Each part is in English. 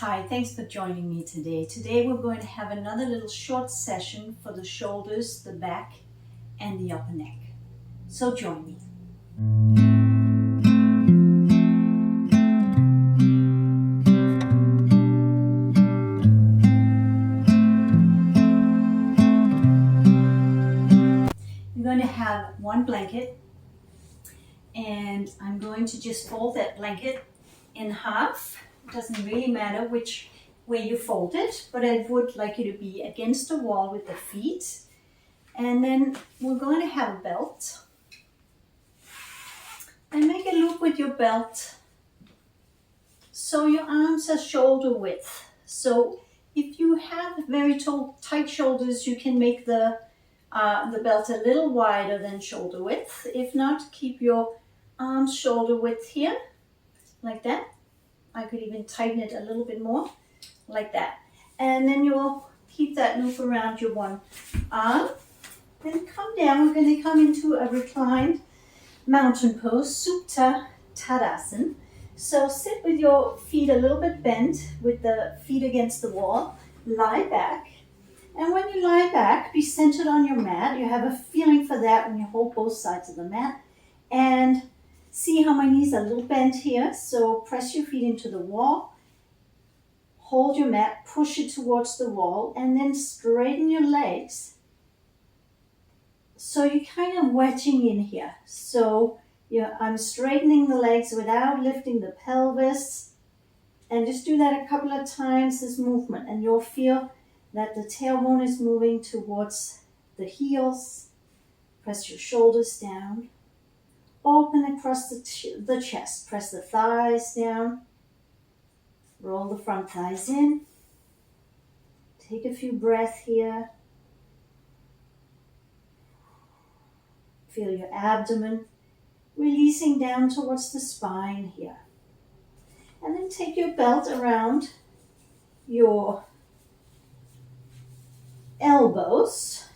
Hi, thanks for joining me today. Today we're going to have another little short session for the shoulders, the back, and the upper neck. So join me. You're going to have one blanket, and I'm going to just fold that blanket in half. It doesn't really matter which way you fold it, but I would like you to be against the wall with the feet. And then we're going to have a belt. And make a loop with your belt so your arms are shoulder width. So if you have very tight shoulders, you can make the belt a little wider than shoulder width. If not, keep your arms shoulder width here, like that. I could even tighten it a little bit more, like that. And then you'll keep that loop around your one arm. Then come down. We're going to come into a reclined mountain pose, Supta Tadasana. So sit with your feet a little bit bent, with the feet against the wall. Lie back. And when you lie back, be centered on your mat. You have a feeling for that when you hold both sides of the mat. And see how my knees are a little bent here. So press your feet into the wall. Hold your mat, push it towards the wall, and then straighten your legs. So you're kind of wedging in here. So I'm straightening the legs without lifting the pelvis. And just do that a couple of times, this movement. And you'll feel that the tailbone is moving towards the heels. Press your shoulders down. Open across the chest. Press the thighs down. Roll the front thighs in. Take a few breaths here. Feel your abdomen releasing down towards the spine here. And then take your belt around your elbows,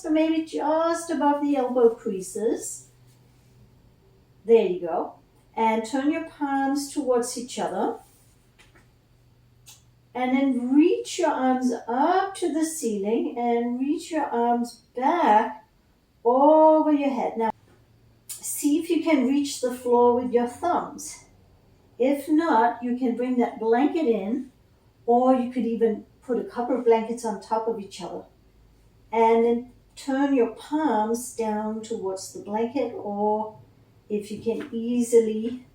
maybe just above the elbow creases. There you go. And turn your palms towards each other. And then reach your arms up to the ceiling and reach your arms back over your head. Now, see if you can reach the floor with your thumbs. If not, you can bring that blanket in, or you could even put a couple of blankets on top of each other. And then turn your palms down towards the blanket, or if you can easily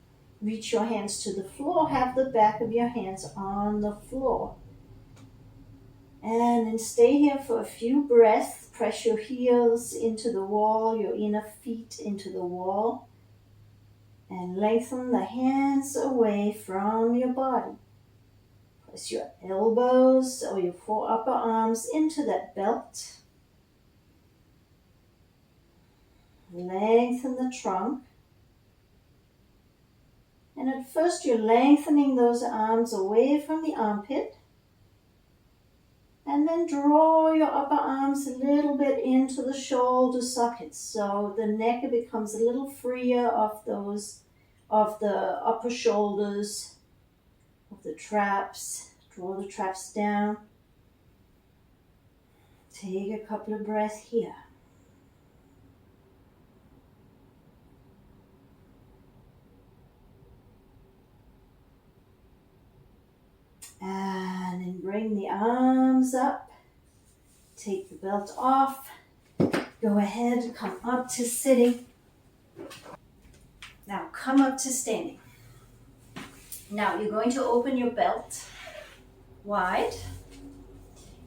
reach your hands to the floor, have the back of your hands on the floor. And then stay here for a few breaths. Press your heels into the wall, your inner feet into the wall. And lengthen the hands away from your body. Press your elbows or your four upper arms into that belt. Lengthen the trunk. And at first you're lengthening those arms away from the armpit. And then draw your upper arms a little bit into the shoulder sockets. So the neck becomes a little freer of the upper shoulders, of the traps. Draw the traps down. Take a couple of breaths here. And then bring the arms up. Take the belt off. Go ahead, come up to sitting. Now come up to standing. Now you're going to open your belt wide.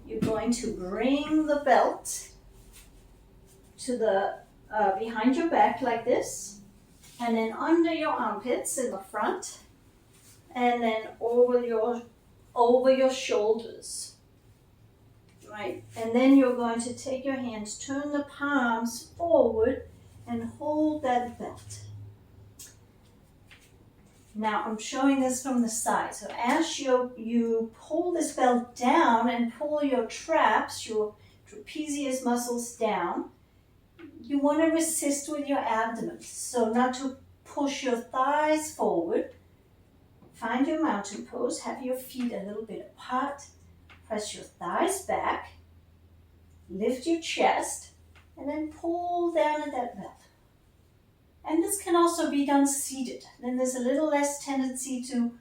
You're going to bring the belt to the behind your back like this, and then under your armpits in the front, and then over your shoulders. Right? And then you're going to take your hands, turn the palms forward, and hold that belt. Now I'm showing this from the side. So as you pull this belt down and pull your traps, your trapezius muscles down, you want to resist with your abdomen. So not to push your thighs forward. Find your mountain pose. Have your feet a little bit apart. Press your thighs back. Lift your chest. And then pull down at that belt. And this can also be done seated. Then there's a little less tendency to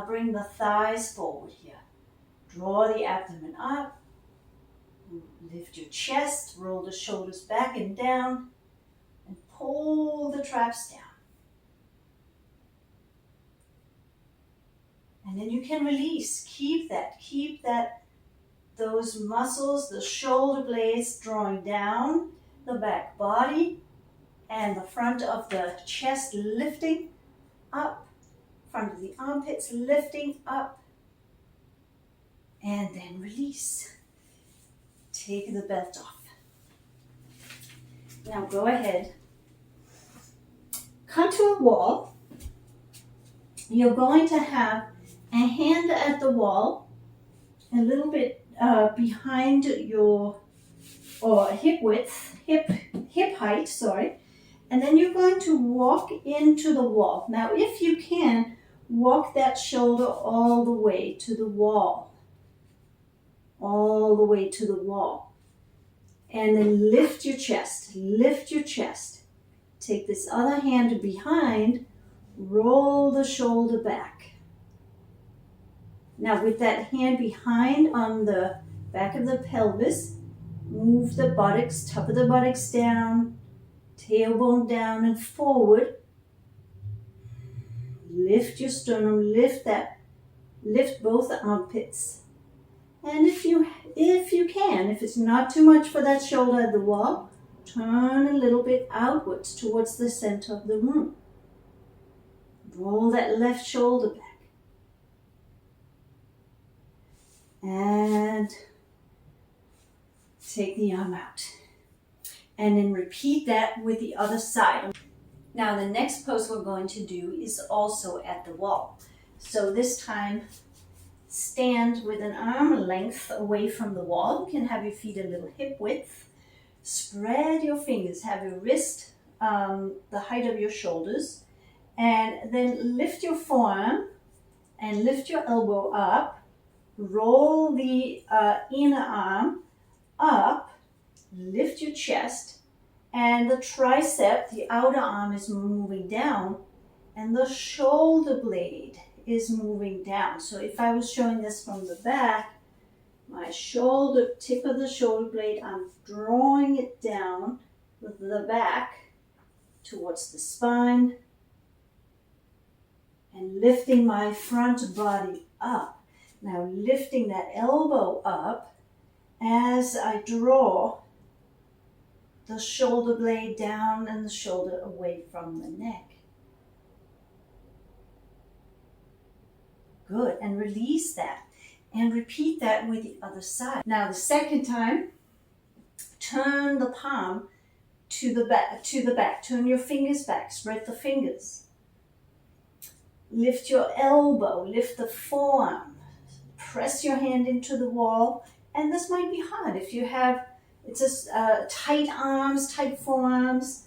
bring the thighs forward here. Draw the abdomen up. Lift your chest. Roll the shoulders back and down. And pull the traps down. And then you can release. Keep that, those muscles, the shoulder blades drawing down, the back body, and the front of the chest lifting up, front of the armpits lifting up, and then release. Take the belt off. Now go ahead. Come to a wall. You're going to have a hand at the wall, a little bit behind your, or hip height, sorry. And then you're going to walk into the wall. Now, if you can, walk that shoulder all the way to the wall. All the way to the wall. And then lift your chest. Lift your chest. Take this other hand behind. Roll the shoulder back. Now, with that hand behind on the back of the pelvis, move the buttocks, top of the buttocks down, tailbone down and forward. Lift your sternum, lift both the armpits. And if you can, if it's not too much for that shoulder at the wall, turn a little bit outwards towards the center of the room. Roll that left shoulder back. And take the arm out. And then repeat that with the other side. Now the next pose we're going to do is also at the wall. So this time, stand with an arm length away from the wall. You can have your feet a little hip width. Spread your fingers. Have your wrist the height of your shoulders. And then lift your forearm and lift your elbow up. Roll the inner arm up. Lift your chest. And the tricep, the outer arm, is moving down. And the shoulder blade is moving down. So if I was showing this from the back, my shoulder, tip of the shoulder blade, I'm drawing it down with the back towards the spine and lifting my front body up. Now lifting that elbow up as I draw the shoulder blade down and the shoulder away from the neck. Good, and release that. And repeat that with the other side. Now the second time, turn the palm to the back. Turn your fingers back, spread the fingers. Lift your elbow, lift the forearm. Press your hand into the wall. And this might be hard if you have, it's just tight arms, tight forearms.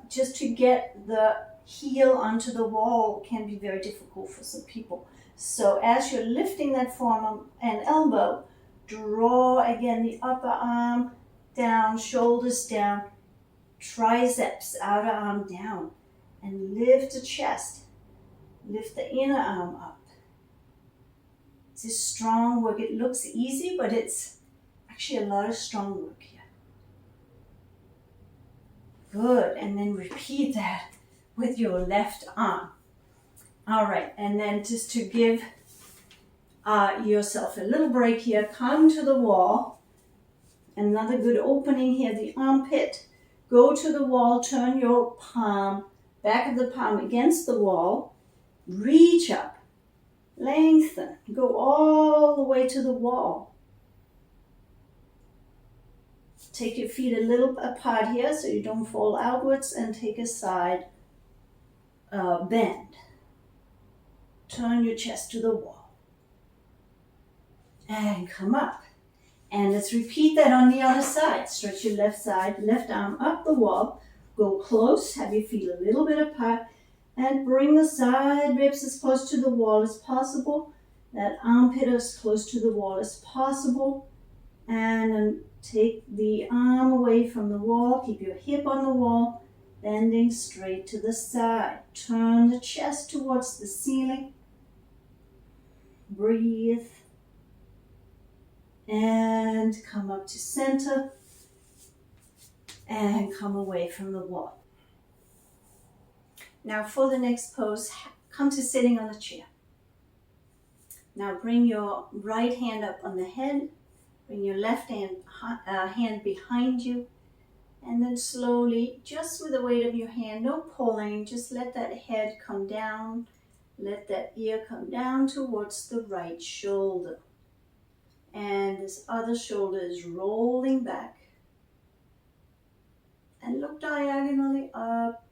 Just to get the heel onto the wall can be very difficult for some people. So as you're lifting that forearm and elbow, draw again the upper arm down, shoulders down, triceps, outer arm down, and lift the chest. Lift the inner arm up. This is strong work. It looks easy, but it's actually a lot of strong work here. Good, and then repeat that with your left arm. All right, and then just to give yourself a little break here, come to the wall. Another good opening here, the armpit. Go to the wall, turn your palm, back of the palm against the wall. Reach up, lengthen, go all the way to the wall. Take your feet a little apart here so you don't fall outwards, and take a side bend. Turn your chest to the wall. And come up. And let's repeat that on the other side. Stretch your left side, left arm up the wall. Go close, have your feet a little bit apart, And bring the side ribs as close to the wall as possible. That armpit as close to the wall as possible. And then take the arm away from the wall. Keep your hip on the wall, bending straight to the side. Turn the chest towards the ceiling. Breathe. And come up to center. And come away from the wall. Now for the next pose, come to sitting on the chair. Now bring your right hand up on the head, bring your left hand behind you, and then slowly, just with the weight of your hand, no pulling, just let that head come down, let that ear come down towards the right shoulder. And this other shoulder is rolling back. And look diagonally up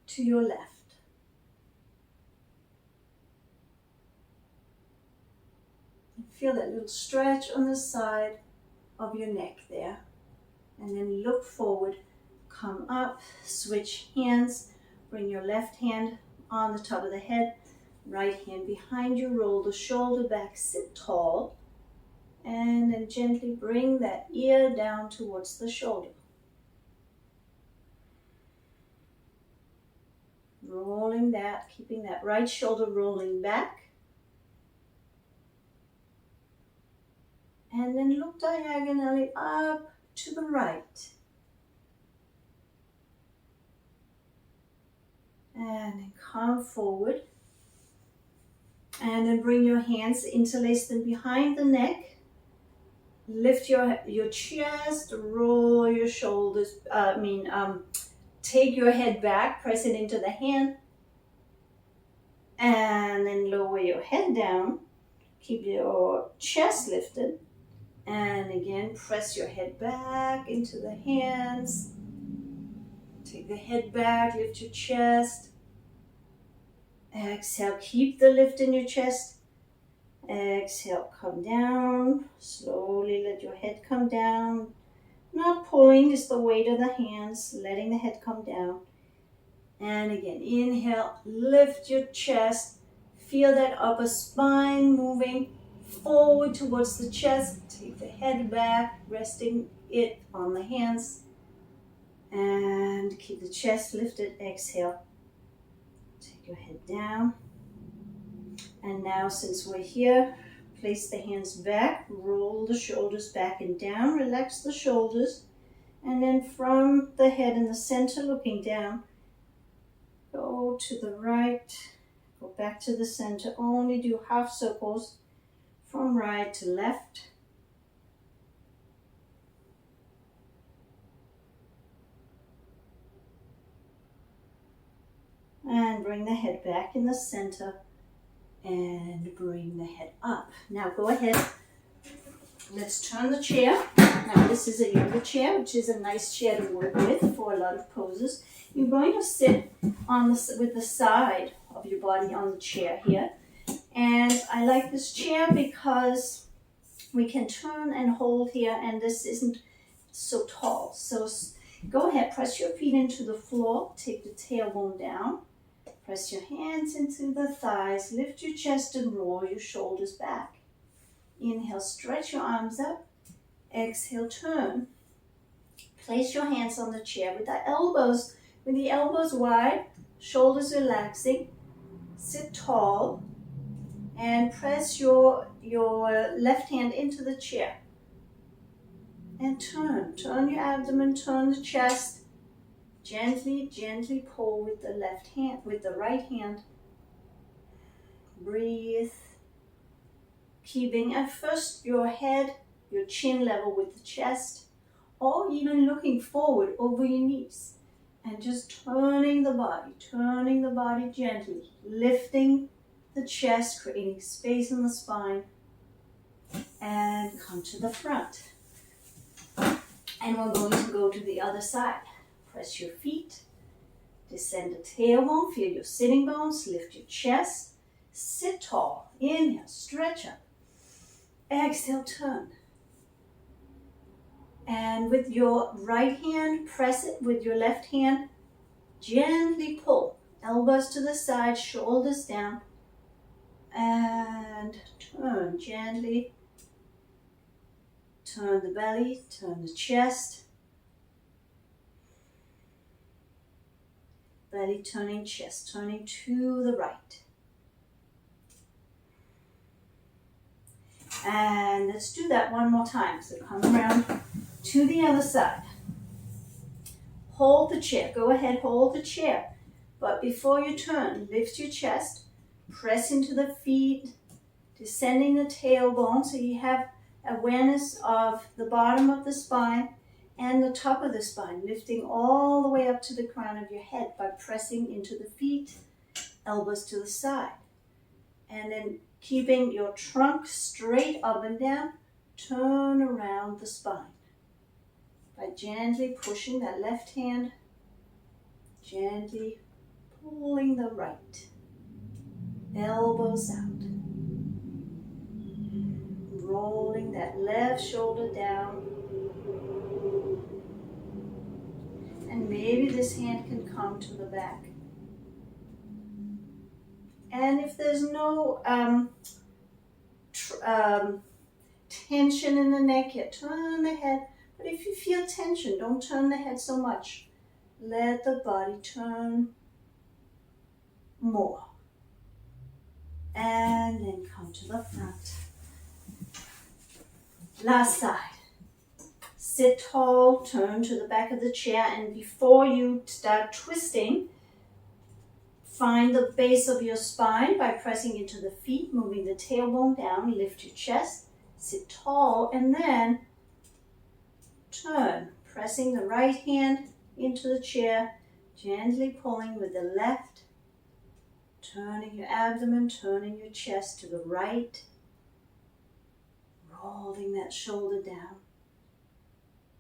to your left. Feel that little stretch on the side of your neck there. And then look forward, come up, switch hands, bring your left hand on the top of the head, right hand behind you, roll the shoulder back, sit tall, and then gently bring that ear down towards the shoulder. Rolling that, keeping that right shoulder rolling back. And then look diagonally up to the right. And then come forward. And then bring your hands, interlace them behind the neck. Lift your chest, roll your shoulders, take your head back, press it into the hand. And then lower your head down. Keep your chest lifted. And again, press your head back into the hands. Take the head back, lift your chest. Exhale, keep the lift in your chest. Exhale, come down. Slowly let your head come down. Not pulling, just the weight of the hands, letting the head come down. And again, inhale, lift your chest. Feel that upper spine moving forward towards the chest. Take the head back, resting it on the hands. And keep the chest lifted. Exhale. Take your head down. And now, since we're here, place the hands back. Roll the shoulders back and down. Relax the shoulders. And then from the head in the center, looking down, go to the right. Go back to the center. Only do half circles. From right to left. And bring the head back in the center. And bring the head up. Now go ahead. Let's turn the chair. Now this is a yoga chair, which is a nice chair to work with for a lot of poses. You're going to sit with the side of your body on the chair here. And I like this chair because we can turn and hold here, and this isn't so tall. So go ahead, press your feet into the floor, take the tailbone down, press your hands into the thighs, lift your chest and roll your shoulders back. Inhale, stretch your arms up. Exhale, turn. Place your hands on the chair with the elbows wide, shoulders relaxing. Sit tall. And press your left hand into the chair. And turn your abdomen, turn the chest. Gently, gently pull with the right hand. Breathe. Keeping at first your head, your chin level with the chest, or even looking forward over your knees. And just turning the body gently, lifting the chest, creating space in the spine, and come to the front. And we're going to go to the other side. Press your feet, descend the tailbone, feel your sitting bones, lift your chest, sit tall, inhale, stretch up, exhale, turn. And with your right hand, press it with your left hand, gently pull Elbows to the side, shoulders down. And turn gently. Turn the belly, turn the chest. Belly turning, chest turning to the right. And let's do that one more time. So come around to the other side. Hold the chair. Go ahead, hold the chair. But before you turn, lift your chest, press into the feet, descending the tailbone so you have awareness of the bottom of the spine and the top of the spine, lifting all the way up to the crown of your head by pressing into the feet, elbows to the side. And then keeping your trunk straight up and down, turn around the spine by gently pushing that left hand, gently pulling the right, elbows out, rolling that left shoulder down, and maybe this hand can come to the back. And if there's no tension in the neck yet, turn the head. But if you feel tension, don't turn the head so much. Let the body turn more. And then come to the front. Last side. Sit tall, turn to the back of the chair, and before you start twisting, find the base of your spine by pressing into the feet, moving the tailbone down, lift your chest, sit tall, and then turn, pressing the right hand into the chair, gently pulling with the left, turning your abdomen, turning your chest to the right, rolling that shoulder down.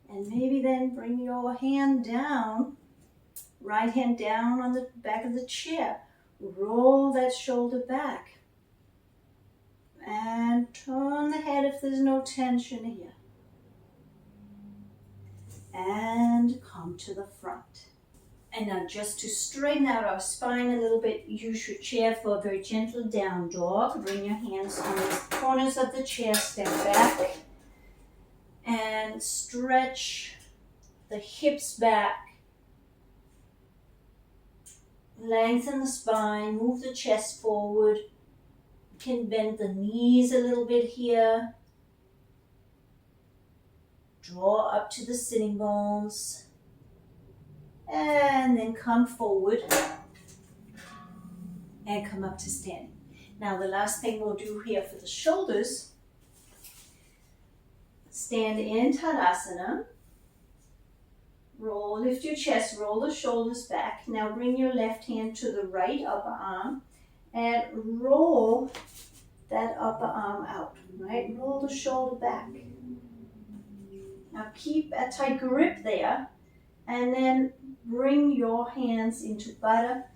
And maybe then bring your hand down, right hand down on the back of the chair. Roll that shoulder back. And turn the head if there's no tension here. And come to the front. And now just to straighten out our spine a little bit, use your chair for a very gentle down dog. Bring your hands on the corners of the chair, step back. And stretch the hips back. Lengthen the spine, move the chest forward. You can bend the knees a little bit here. Draw up to the sitting bones. And then come forward and come up to standing. Now the last thing we'll do here for the shoulders, stand in Tadasana. Roll, lift your chest, roll the shoulders back. Now bring your left hand to the right upper arm and roll that upper arm out, right? Roll the shoulder back. Now keep a tight grip there and then bring your hands into Paschimottanasana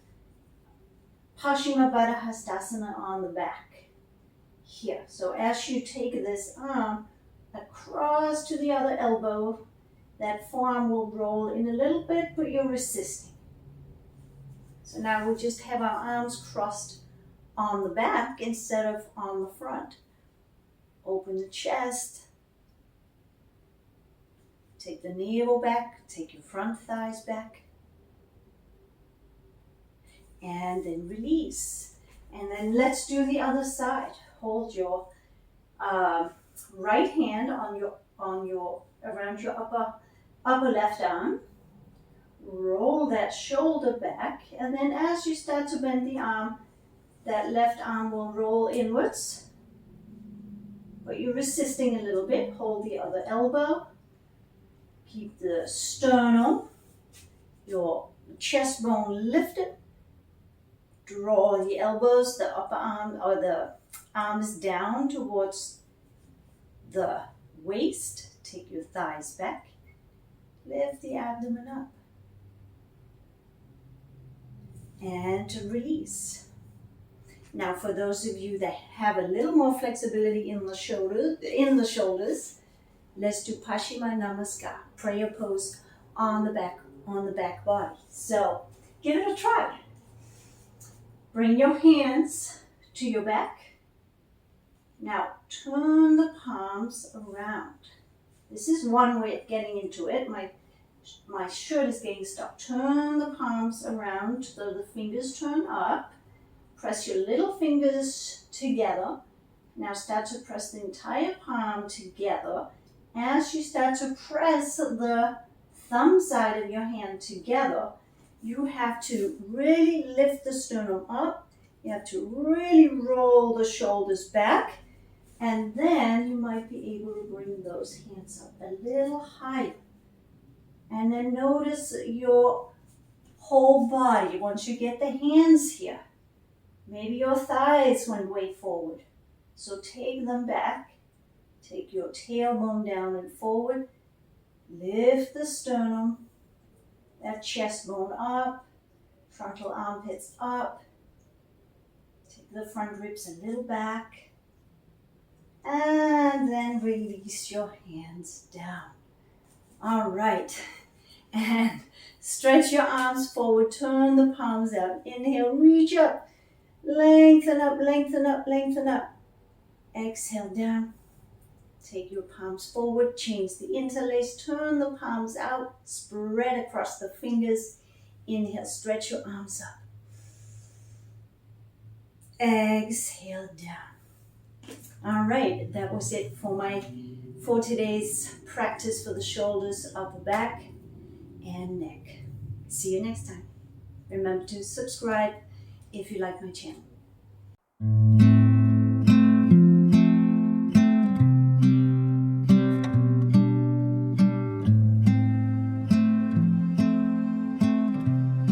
Bharadvajasana on the back here. So as you take this arm across to the other elbow, that forearm will roll in a little bit, but you're resisting. So now we just have our arms crossed on the back instead of on the front. Open the chest. Take the navel back, take your front thighs back. And then release. And then let's do the other side. Hold your right hand around your upper left arm. Roll that shoulder back, and then as you start to bend the arm, that left arm will roll inwards. But you're resisting a little bit. Hold the other elbow. Keep the sternum, your chest bone lifted. Draw the elbows, the upper arm, or the arms down towards the waist. Take your thighs back. Lift the abdomen up. And to release. Now for those of you that have a little more flexibility in the shoulders, let's do Paschimottanasana Namaskar, prayer pose on the back body. So give it a try. Bring your hands to your back. Now turn the palms around. This is one way of getting into it. My shirt is getting stuck. Turn the palms around so the fingers turn up. Press your little fingers together. Now start to press the entire palm together. As you start to press the thumb side of your hand together, you have to really lift the sternum up. You have to really roll the shoulders back. And then you might be able to bring those hands up a little higher. And then notice your whole body once you get the hands here. Maybe your thighs went way forward. So take them back. Take your tailbone down and forward. Lift the sternum. That chest bone up. Frontal armpits up. Take the front ribs a little back. And then release your hands down. All right. And stretch your arms forward. Turn the palms out. Inhale, reach up. Lengthen up, lengthen up, lengthen up. Exhale down. Take your palms forward. Change the interlace. Turn the palms out. Spread across the fingers. Inhale, stretch your arms up. Exhale down. All right, that was it for today's practice for the shoulders, upper back, and neck. See you next time. Remember to subscribe if you like my channel.